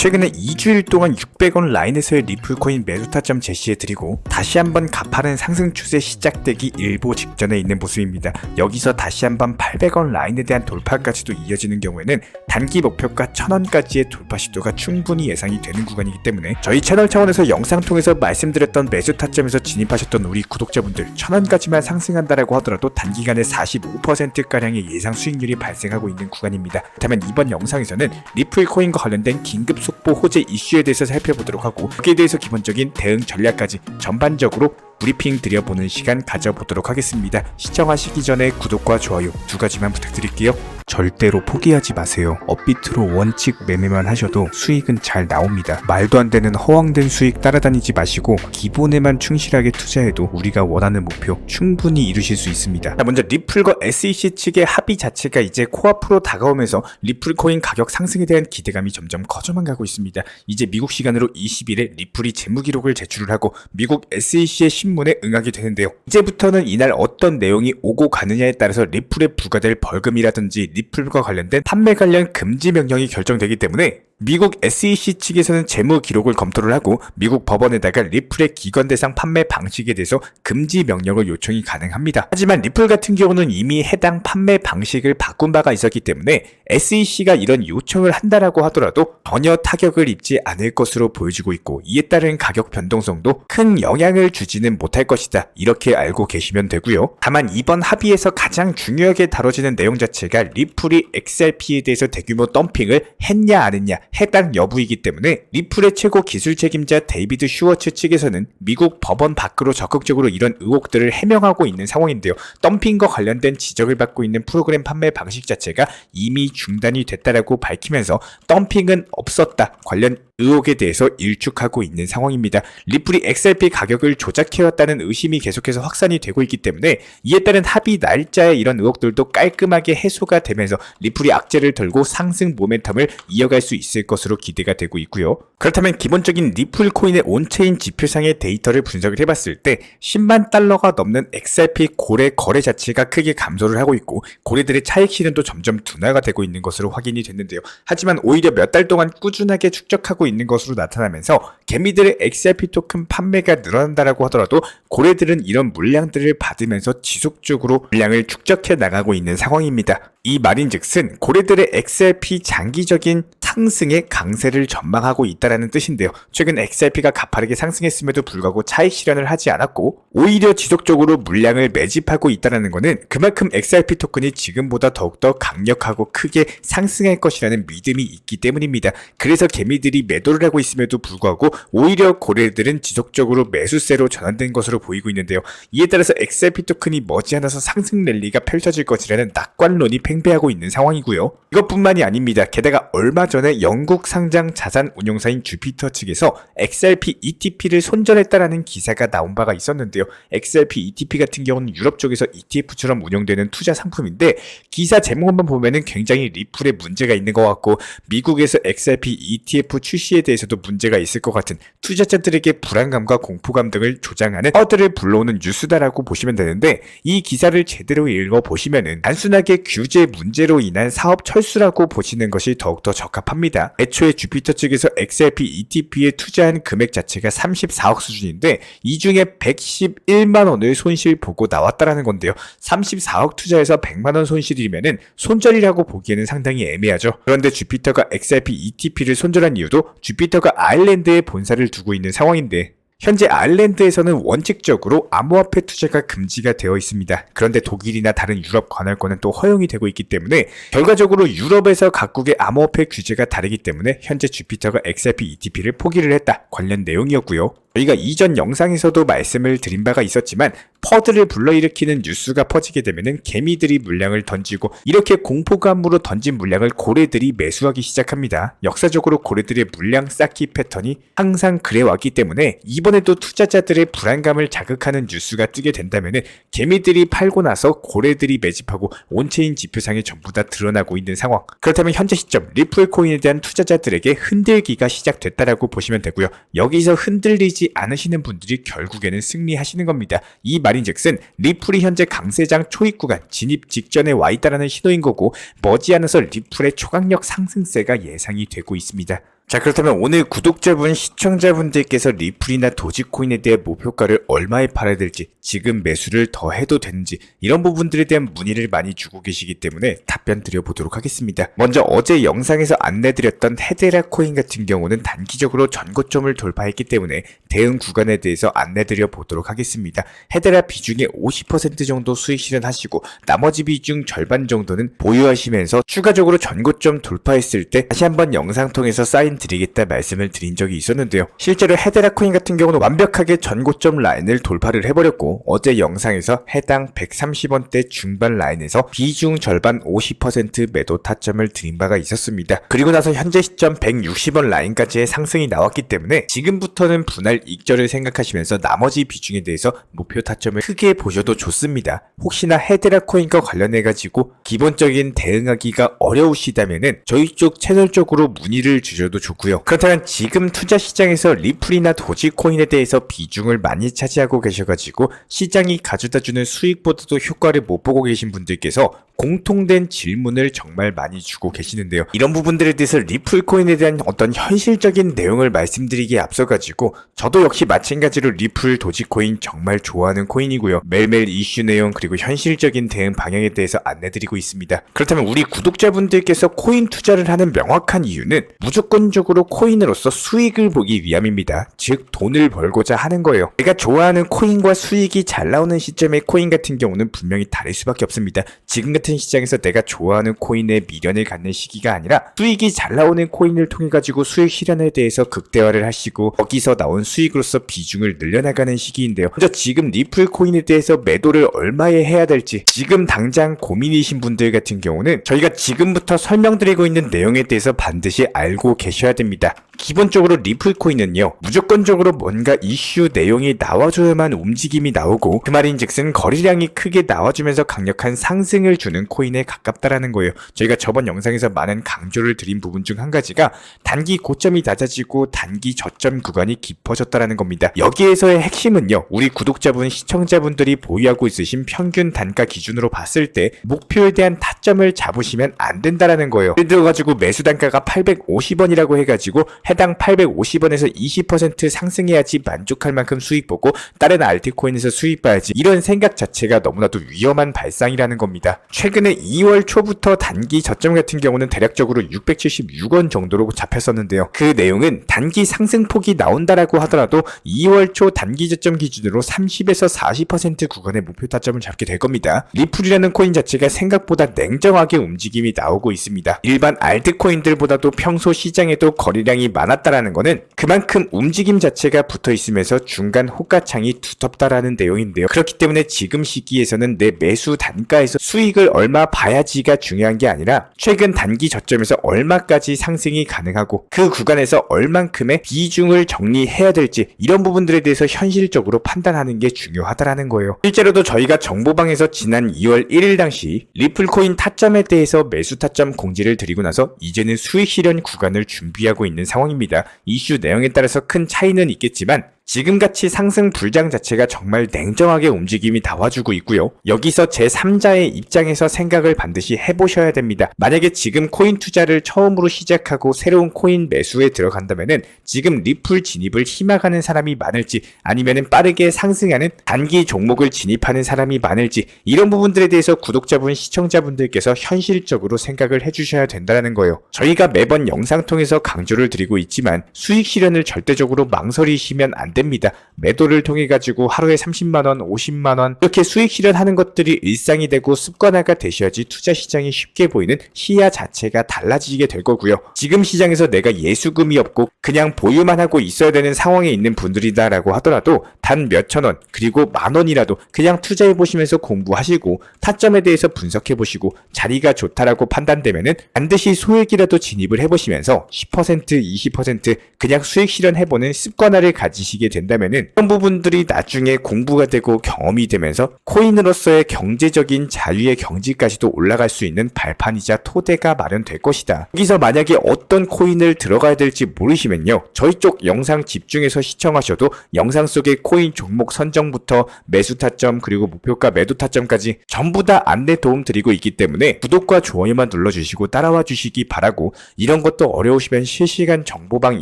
최근에 2주일 동안 600원 라인에서의 리플코인 매수 타점 제시해드리고 다시 한번 가파른 상승 추세 시작되기 일보 직전에 있는 모습입니다. 여기서 다시 한번 800원 라인에 대한 돌파까지도 이어지는 경우에는 단기 목표가 1000원까지의 돌파 시도가 충분히 예상이 되는 구간이기 때문에 저희 채널 차원에서 영상 통해서 말씀드렸던 매수 타점에서 진입하셨던 우리 구독자분들 1000원까지만 상승한다라고 하더라도 단기간에 45%가량의 예상 수익률이 발생하고 있는 구간입니다. 그렇다면 이번 영상에서는 리플코인과 관련된 긴급 속보 호재 이슈에 대해서 살펴보도록 하고 여기에 대해서 기본적인 대응 전략까지 전반적으로 브리핑 드려보는 시간 가져보도록 하겠습니다. 시청하시기 전에 구독과 좋아요 두 가지만 부탁드릴게요. 절대로 포기하지 마세요. 업비트로 원칙 매매만 하셔도 수익은 잘 나옵니다. 말도 안 되는 허황된 수익 따라다니지 마시고 기본에만 충실하게 투자해도 우리가 원하는 목표 충분히 이루실 수 있습니다. 먼저 리플과 SEC 측의 합의 자체가 이제 코앞으로 다가오면서 리플코인 가격 상승에 대한 기대감이 점점 커져만 가고 있습니다. 이제 미국 시간으로 20일에 리플이 재무기록을 제출을 하고 미국 SEC의 신문에 응하게 되는데요. 이제부터는 이날 어떤 내용이 오고 가느냐에 따라서 리플에 부과될 벌금이라든지 리플과 관련된 판매 관련 금지 명령이 결정되기 때문에 미국 SEC 측에서는 재무 기록을 검토를 하고 미국 법원에다가 리플의 기관 대상 판매 방식에 대해서 금지 명령을 요청이 가능합니다. 하지만 리플 같은 경우는 이미 해당 판매 방식을 바꾼 바가 있었기 때문에 SEC가 이런 요청을 한다라고 하더라도 전혀 타격을 입지 않을 것으로 보여지고 있고 이에 따른 가격 변동성도 큰 영향을 주지는 못할 것이다. 이렇게 알고 계시면 되고요. 다만 이번 합의에서 가장 중요하게 다뤄지는 내용 자체가 리플이 XRP에 대해서 대규모 덤핑을 했냐 안 했냐 해당 여부이기 때문에 리플의 최고 기술 책임자 데이비드 슈워츠 측에서는 미국 법원 밖으로 적극적으로 이런 의혹들을 해명하고 있는 상황인데요. 덤핑과 관련된 지적을 받고 있는 프로그램 판매 방식 자체가 이미 중단이 됐다라고 밝히면서 덤핑은 없었다 관련 의혹에 대해서 일축하고 있는 상황입니다. 리플이 XRP 가격을 조작해왔다는 의심이 계속해서 확산이 되고 있기 때문에 이에 따른 합의 날짜의 이런 의혹들도 깔끔하게 해소가 되면서 리플이 악재를 털고 상승 모멘텀을 이어갈 수 있을 것으로 기대가 되고 있고요. 그렇다면 기본적인 리플 코인의 온체인 지표상의 데이터를 분석을 해봤을 때 10만 달러가 넘는 XRP 고래 거래 자체가 크게 감소를 하고 있고 고래들의 차익 실현도 점점 둔화가 되고 있는 것으로 확인이 됐는데요. 하지만 오히려 몇 달 동안 꾸준하게 축적하고 있는 것으로 나타나면서 개미들의 XRP 토큰 판매가 늘어난다라고 하더라도 고래들은 이런 물량들을 받으면서 지속적으로 물량을 축적해 나가고 있는 상황입니다. 이 말인즉슨 고래들의 XRP 장기적인 상승의 강세를 전망하고 있다는 뜻인데요. 최근 XRP가 가파르게 상승했음에도 불구하고 차익 실현을 하지 않았고 오히려 지속적으로 물량을 매집하고 있다는 것은 그만큼 XRP 토큰이 지금보다 더욱더 강력하고 크게 상승할 것이라는 믿음이 있기 때문입니다. 그래서 개미들이 매도를 하고 있음에도 불구하고 오히려 고래들은 지속적으로 매수세로 전환된 것으로 보이고 있는데요. 이에 따라서 XRP 토큰이 머지않아서 상승 랠리가 펼쳐질 것이라는 낙관론이 팽배하고 있는 상황이고요. 이것뿐만이 아닙니다. 게다가 얼마 전에 영국 상장 자산 운용사인 주피터 측에서 XRP ETP를 손절했다라는 기사가 나온 바가 있었는데요. XRP ETP 같은 경우는 유럽 쪽에서 ETF처럼 운용되는 투자 상품인데 기사 제목만 보면은 굉장히 리플에 문제가 있는 것 같고 미국에서 XRP ETF 출시에 대해서도 문제가 있을 것 같은 투자자들에게 불안감과 공포감 등을 조장하는 허들을 불러오는 뉴스다라고 보시면 되는데 이 기사를 제대로 읽어보시면은 단순하게 규제 문제로 인한 사업 철수라고 보시는 것이 더욱더 적합합니다. 애초에 주피터 측에서 XRP ETP에 투자한 금액 자체가 34억 수준인데 이 중에 111만 원을 손실 보고 나왔다라는 건데요. 34억 투자해서 100만 원 손실이면은 손절이라고 보기에는 상당히 애매하죠. 그런데 주피터가 XRP ETP를 손절한 이유도 주피터가 아일랜드에 본사를 두고 있는 상황인데 현재 아일랜드에서는 원칙적으로 암호화폐 투자가 금지가 되어 있습니다. 그런데 독일이나 다른 유럽 관할권은 또 허용이 되고 있기 때문에 결과적으로 유럽에서 각국의 암호화폐 규제가 다르기 때문에 현재 주피터가 XRP ETP를 포기를 했다. 관련 내용이었고요. 저희가 이전 영상에서도 말씀을 드린 바가 있었지만 퍼드를 불러일으키는 뉴스가 퍼지게 되면 개미들이 물량을 던지고 이렇게 공포감으로 던진 물량을 고래들이 매수하기 시작합니다. 역사적으로 고래들의 물량 쌓기 패턴이 항상 그래왔기 때문에 이번에도 투자자들의 불안감을 자극하는 뉴스가 뜨게 된다면 개미들이 팔고 나서 고래들이 매집하고 온체인 지표상에 전부 다 드러나고 있는 상황. 그렇다면 현재 시점 리플 코인에 대한 투자자들에게 흔들기가 시작됐다라고 보시면 되고요. 여기서 흔들리지 않으시는 분들이 결국에는 승리하시는 겁니다. 이 말인즉슨 리플이 현재 강세장 초입 구간 진입 직전에 와 있다라는 신호인 거고 머지않아서 리플의 초강력 상승세가 예상이 되고 있습니다. 자, 그렇다면 오늘 구독자분, 시청자분들께서 리플이나 도지코인에 대한 목표가를 얼마에 팔아야 될지, 지금 매수를 더 해도 되는지, 이런 부분들에 대한 문의를 많이 주고 계시기 때문에 답변 드려보도록 하겠습니다. 먼저 어제 영상에서 안내드렸던 헤데라 코인 같은 경우는 단기적으로 전고점을 돌파했기 때문에 대응 구간에 대해서 안내드려 보도록 하겠습니다. 헤데라 비중의 50% 정도 수익 실현하시고 나머지 비중 절반 정도는 보유하시면서 추가적으로 전고점 돌파했을 때 다시 한번 영상 통해서 사인 드리겠다 말씀을 드린 적이 있었는데요. 실제로 헤데라 코인 같은 경우는 완벽하게 전고점 라인을 돌파를 해버렸고 어제 영상에서 해당 130원대 중반 라인에서 비중 절반 50% 매도 타점을 드린 바가 있었습니다. 그리고 나서 현재 시점 160원 라인까지의 상승이 나왔기 때문에 지금부터는 분할 익절을 생각하시면서 나머지 비중에 대해서 목표 타점을 크게 보셔도 좋습니다. 혹시나 헤데라 코인과 관련해가지고 기본적인 대응하기가 어려우시다면은 저희 쪽 채널 쪽으로 문의를 주셔도 좋고요. 그렇다면 지금 투자 시장에서 리플이나 도지코인에 대해서 비중을 많이 차지하고 계셔가지고 시장이 가져다주는 수익보다도 효과를 못 보고 계신 분들께서 공통된 질문을 정말 많이 주고 계시는데요. 이런 부분들에 대해서 리플 코인에 대한 어떤 현실적인 내용을 말씀드리기에 앞서가지고 저도 역시 마찬가지로 리플, 도지코인 정말 좋아하는 코인이고요. 매일매일 이슈 내용 그리고 현실적인 대응 방향에 대해서 안내드리고 있습니다. 그렇다면 우리 구독자분들께서 코인 투자를 하는 명확한 이유는 무조건적으로 코인으로서 수익을 보기 위함입니다. 즉 돈을 벌고자 하는 거예요. 내가 좋아하는 코인과 수익이 잘 나오는 시점의 코인 같은 경우는 분명히 다를 수밖에 없습니다. 지금 같은 시장에서 내가 좋아하는 코인에 미련을 갖는 시기가 아니라 수익이 잘 나오는 코인을 통해 가지고 수익 실현에 대해서 극대화를 하시고 거기서 나온 수익으로서 비중을 늘려나가는 시기인데요. 먼저 지금 리플 코인에 대해서 매도를 얼마에 해야 될지 지금 당장 고민이신 분들 같은 경우는 저희가 지금부터 설명드리고 있는 내용에 대해서 반드시 알고 계셔야 됩니다. 기본적으로 리플 코인은요, 무조건적으로 뭔가 이슈 내용이 나와줘야만 움직임이 나오고 그 말인즉슨 거래량이 크게 나와주면서 강력한 상승을 주는 코인에 가깝다라는 거예요. 저희가 저번 영상에서 많은 강조를 드린 부분 중 한 가지가 단기 고점이 낮아지고 단기 저점 구간이 깊어졌다라는 겁니다. 여기에서의 핵심은요, 우리 구독자분, 시청자분들이 보유하고 있으신 평균 단가 기준으로 봤을 때 목표에 대한 타점을 잡으시면 안 된다라는 거예요. 예를 들어가지고 매수 단가가 850원이라고 해가지고 해당 850원에서 20% 상승해야지 만족할 만큼 수익 보고 다른 알트코인에서 수익 봐야지, 이런 생각 자체가 너무나도 위험한 발상이라는 겁니다. 최근에 2월 초부터 단기 저점 같은 경우는 대략적으로 676원 정도로 잡혔었는데요. 그 내용은 단기 상승폭이 나온다라고 하더라도 2월 초 단기 저점 기준으로 30에서 40% 구간의 목표 타점을 잡게 될 겁니다. 리플이라는 코인 자체가 생각보다 냉정하게 움직임이 나오고 있습니다. 일반 알트코인들보다도 평소 시장에도 거래량이 많았다라는 거는 그만큼 움직임 자체가 붙어 있으면서 중간 호가창이 두텁다라는 내용인데요. 그렇기 때문에 지금 시기에서는 내 매수 단가에서 수익을 얼마 봐야지가 중요한 게 아니라 최근 단기 저점에서 얼마까지 상승이 가능하고 그 구간에서 얼만큼의 비중을 정리해야 될지, 이런 부분들에 대해서 현실적으로 판단하는 게 중요하다라는 거예요. 실제로도 저희가 정보방에서 지난 2월 1일 당시 리플 코인 타점에 대해서 매수 타점 공지를 드리고 나서 이제는 수익 실현 구간을 준비하고 있는 상황입니다. 이슈 내용에 따라서 큰 차이는 있겠지만 지금같이 상승 불장 자체가 정말 냉정하게 움직임이 나와주고 있고요. 여기서 제3자의 입장에서 생각을 반드시 해보셔야 됩니다. 만약에 지금 코인 투자를 처음으로 시작하고 새로운 코인 매수에 들어간다면은 지금 리플 진입을 희망하는 사람이 많을지, 아니면은 빠르게 상승하는 단기 종목을 진입하는 사람이 많을지, 이런 부분들에 대해서 구독자분, 시청자분들께서 현실적으로 생각을 해주셔야 된다는 거예요. 저희가 매번 영상 통해서 강조를 드리고 있지만 수익 실현을 절대적으로 망설이시면 안 됩니다. 매도를 통해 가지고 하루에 30만원, 50만원 이렇게 수익 실현하는 것들이 일상이 되고 습관화가 되셔야지 투자 시장이 쉽게 보이는 시야 자체가 달라지게 될 거고요. 지금 시장에서 내가 예수금이 없고 그냥 보유만 하고 있어야 되는 상황에 있는 분들이다라고 하더라도 단 몇천 원 그리고 만 원이라도 그냥 투자해 보시면서 공부하시고 타점에 대해서 분석해 보시고 자리가 좋다라고 판단되면은 반드시 소액이라도 진입을 해보시면서 10%, 20% 그냥 수익 실현해보는 습관화를 가지시게 하시게 된다면은 이런 부분들이 나중에 공부가 되고 경험이 되면서 코인으로서의 경제적인 자유의 경지까지도 올라갈 수 있는 발판이자 토대가 마련될 것이다. 여기서 만약에 어떤 코인을 들어가야 될지 모르시면요, 저희 쪽 영상 집중해서 시청하셔도 영상 속의 코인 종목 선정부터 매수 타점 그리고 목표가 매도 타점까지 전부 다 안내 도움 드리고 있기 때문에 구독과 좋아요만 눌러주시고 따라와 주시기 바라고, 이런 것도 어려우시면 실시간 정보방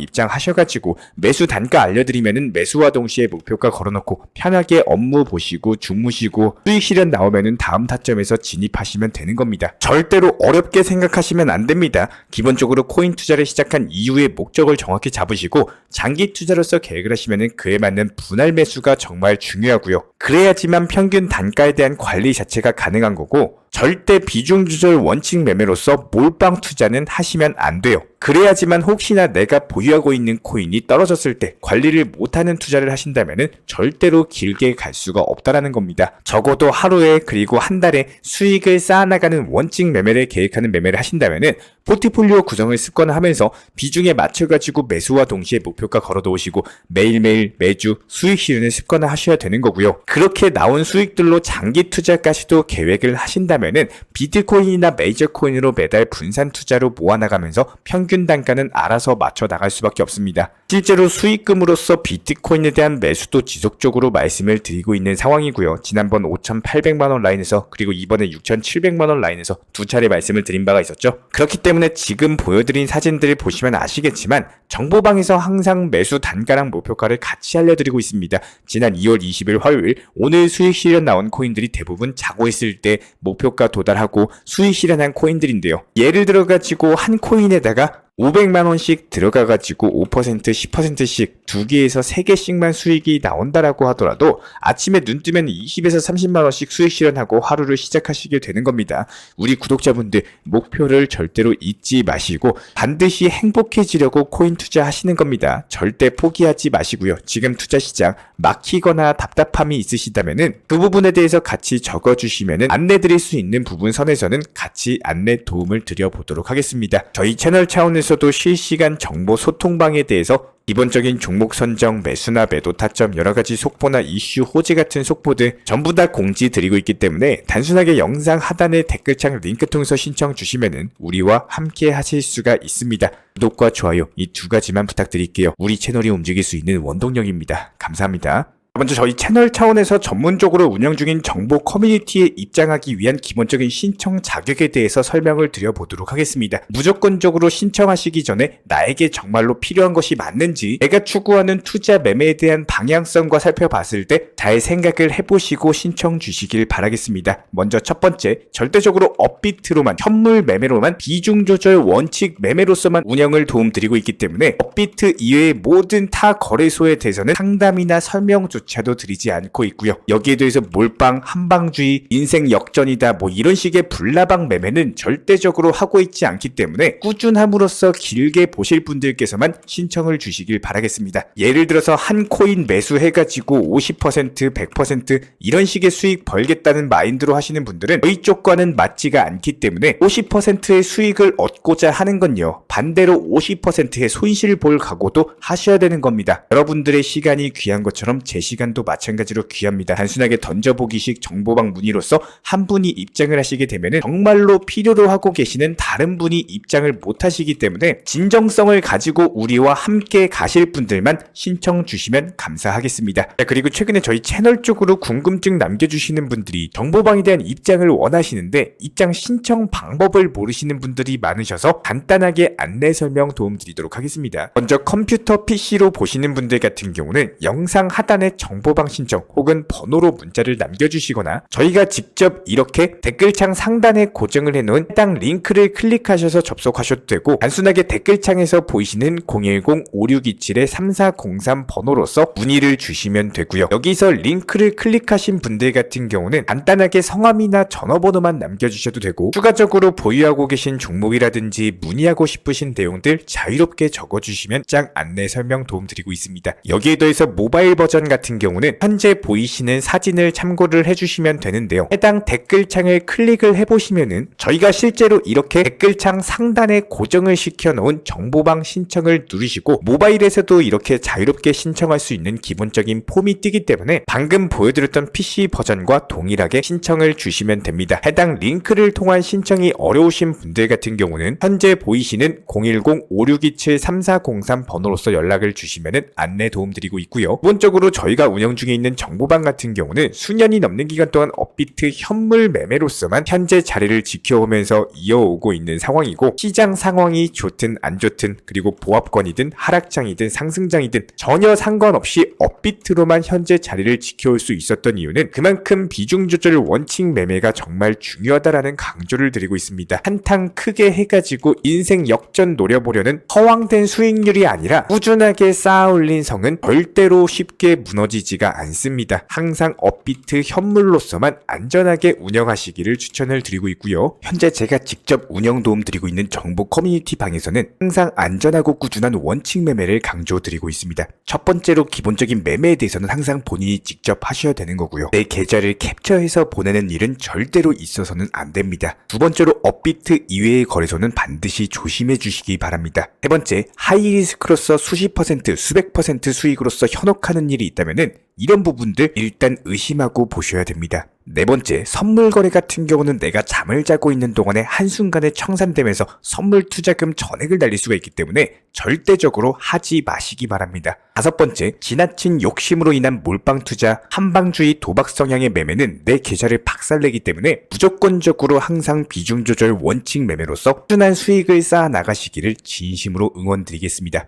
입장하셔가지고 매수 단가 알려드리면은 매수와 동시에 목표가 걸어놓고 편하게 업무 보시고 주무시고 수익 실현 나오면은 다음 타점에서 진입하시면 되는 겁니다. 절대로 어렵게 생각하시면 안 됩니다. 기본적으로 코인 투자를 시작한 이후의 목적을 정확히 잡으시고 장기 투자로서 계획을 하시면은 그에 맞는 분할 매수가 정말 중요하고요. 그래야지만 평균 단가에 대한 관리 자체가 가능한 거고, 절대 비중 조절 원칙 매매로서 몰빵 투자는 하시면 안 돼요. 그래야지만 혹시나 내가 보유하고 있는 코인이 떨어졌을 때 관리를 못하는 투자를 하신다면은 절대로 길게 갈 수가 없다라는 겁니다. 적어도 하루에 그리고 한 달에 수익을 쌓아나가는 원칙 매매를 계획하는 매매를 하신다면은 포트폴리오 구성을 습관화하면서 비중에 맞춰가지고 매수와 동시에 목표가 걸어놓으시고 매일매일 매주 수익 실현을 습관화하셔야 되는 거고요. 그렇게 나온 수익들로 장기 투자까지도 계획을 하신다면은 비트코인이나 메이저 코인으로 매달 분산 투자로 모아나가면서 평균 단가는 알아서 맞춰 나갈 수밖에 없습니다. 실제로 수익금으로서 비트코인에 대한 매수도 지속적으로 말씀을 드리고 있는 상황이고요. 지난번 5,800만원 라인에서 그리고 이번에 6,700만원 라인에서 두 차례 말씀을 드린 바가 있었죠. 그렇기 때문에 지금 보여드린 사진들을 보시면 아시겠지만 정보방에서 항상 매수 단가랑 목표가를 같이 알려드리고 있습니다. 지난 2월 20일 화요일 오늘 수익 실현 나온 코인들이 대부분 자고 있을 때 목표가 도달하고 수익 실현한 코인들인데요. 예를 들어가지고 한 코인에다가 500만원씩 들어가가지고 5%, 10%씩 2개에서 3개씩만 수익이 나온다라고 하더라도 아침에 눈 뜨면 20에서 30만원씩 수익 실현하고 하루를 시작하시게 되는 겁니다. 우리 구독자분들 목표를 절대로 잊지 마시고 반드시 행복해지려고 코인 투자하시는 겁니다. 절대 포기하지 마시고요. 지금 투자 시장 막히거나 답답함이 있으시다면은 그 부분에 대해서 같이 적어주시면은 안내드릴 수 있는 부분 선에서는 같이 안내 도움을 드려보도록 하겠습니다. 저희 채널 차원에서도 실시간 정보 소통방에 대해서 기본적인 종목 선정, 매수나 매도 타점, 여러가지 속보나 이슈, 호재 같은 속보들 전부 다 공지 드리고 있기 때문에 단순하게 영상 하단의 댓글창 링크 통해서 신청 주시면은 우리와 함께 하실 수가 있습니다. 구독과 좋아요 이 두 가지만 부탁드릴게요. 우리 채널이 움직일 수 있는 원동력입니다. 감사합니다. 먼저 저희 채널 차원에서 전문적으로 운영 중인 정보 커뮤니티에 입장하기 위한 기본적인 신청 자격에 대해서 설명을 드려보도록 하겠습니다. 무조건적으로 신청하시기 전에 나에게 정말로 필요한 것이 맞는지, 내가 추구하는 투자 매매에 대한 방향성과 살펴봤을 때 잘 생각을 해보시고 신청 주시길 바라겠습니다. 먼저 첫 번째, 절대적으로 업비트로만, 현물 매매로만, 비중 조절 원칙 매매로서만 운영을 도움드리고 있기 때문에 업비트 이외의 모든 타 거래소에 대해서는 상담이나 설명조차도 드리지 않고 있고요. 여기에 대해서 몰빵, 한방주의, 인생 역전이다 뭐 이런 식의 불나방 매매는 절대적으로 하고 있지 않기 때문에 꾸준함으로써 길게 보실 분들께서만 신청을 주시길 바라겠습니다. 예를 들어서 한 코인 매수해가지고 50%, 100% 이런 식의 수익 벌겠다는 마인드로 하시는 분들은 저희 쪽과는 맞지가 않기 때문에 50%의 수익을 얻고자 하는 건요, 반대로 50%의 손실을 볼 각오도 하셔야 되는 겁니다. 여러분들의 시간이 귀한 것처럼 제 시간도 마찬가지로 귀합니다. 단순하게 던져보기식 정보방 문의로서 한 분이 입장을 하시게 되면 정말로 필요로 하고 계시는 다른 분이 입장을 못 하시기 때문에 진정성을 가지고 우리와 함께 가실 분들만 신청 주시면 감사하겠습니다. 자, 그리고 최근에 저희 채널 쪽으로 궁금증 남겨주시는 분들이 정보방에 대한 입장을 원하시는데 입장 신청 방법을 모르시는 분들이 많으셔서 간단하게 안내 설명 도움드리도록 하겠습니다. 먼저 컴퓨터 PC로 보시는 분들 같은 경우는 영상 하단에 정보방 신청 혹은 번호로 문자를 남겨주시거나 저희가 직접 이렇게 댓글창 상단에 고정을 해놓은 해당 링크를 클릭하셔서 접속하셔도 되고, 단순하게 댓글창에서 보이시는 010-5627-3403 번호로서 문의를 주시면 되고요. 여기서 링크를 클릭하신 분들 같은 경우는 간단하게 성함이나 전화번호만 남겨주셔도 되고, 추가적으로 보유하고 계신 종목이라든지 문의하고 싶으신 내용들 자유롭게 적어주시면 짱 안내 설명 도움드리고 있습니다. 여기에 더해서 모바일 버전 같은 같은 경우는 현재 보이시는 사진을 참고를 해주시면 되는데요. 해당 댓글창을 클릭을 해보시면은 저희가 실제로 이렇게 댓글창 상단에 고정을 시켜놓은 정보방 신청을 누르시고 모바일에서도 이렇게 자유롭게 신청할 수 있는 기본적인 폼이 뜨기 때문에 방금 보여드렸던 PC 버전과 동일하게 신청을 주시면 됩니다. 해당 링크를 통한 신청이 어려우신 분들 같은 경우는 현재 보이시는 010-5627-3403 번호로서 연락을 주시면 안내 도움드리고 있고요. 기본적으로 저희가 운영 중에 있는 정보방 같은 경우는 수년이 넘는 기간 동안 업비트 현물 매매로서만 현재 자리를 지켜오면서 이어오고 있는 상황이고, 시장 상황이 좋든 안 좋든 그리고 보합권이든 하락장이든 상승장이든 전혀 상관없이 업비트로만 현재 자리를 지켜올 수 있었던 이유는 그만큼 비중 조절 원칙 매매가 정말 중요하다라는 강조를 드리고 있습니다. 한탕 크게 해가지고 인생 역전 노려보려는 허황된 수익률이 아니라 꾸준하게 쌓아 올린 성은 절대로 쉽게 무너지지가 않습니다. 항상 업비트 현물로서만 안전하게 운영하시기를 추천을 드리고 있고요. 현재 제가 직접 운영 도움 드리고 있는 정보 커뮤니티 방에서는 항상 안전하고 꾸준한 원칙 매매를 강조드리고 있습니다. 첫 번째로 기본적인 매매에 대해서는 항상 본인이 직접 하셔야 되는 거고요. 내 계좌를 캡처해서 보내는 일은 절대로 있어서는 안 됩니다. 두 번째로 업비트 이외의 거래소는 반드시 조심해 주시기 바랍니다. 세 번째, 하이리스크로서 수십 퍼센트, 수백 퍼센트 수익으로서 현혹하는 일이 있다면은 이런 부분들 일단 의심하고 보셔야 됩니다. 네 번째, 선물 거래 같은 경우는 내가 잠을 자고 있는 동안에 한순간에 청산되면서 선물 투자금 전액을 날릴 수가 있기 때문에 절대적으로 하지 마시기 바랍니다. 다섯 번째, 지나친 욕심으로 인한 몰빵 투자, 한방주의 도박 성향의 매매는 내 계좌를 박살내기 때문에 무조건적으로 항상 비중 조절 원칙 매매로서 꾸준한 수익을 쌓아 나가시기를 진심으로 응원드리겠습니다.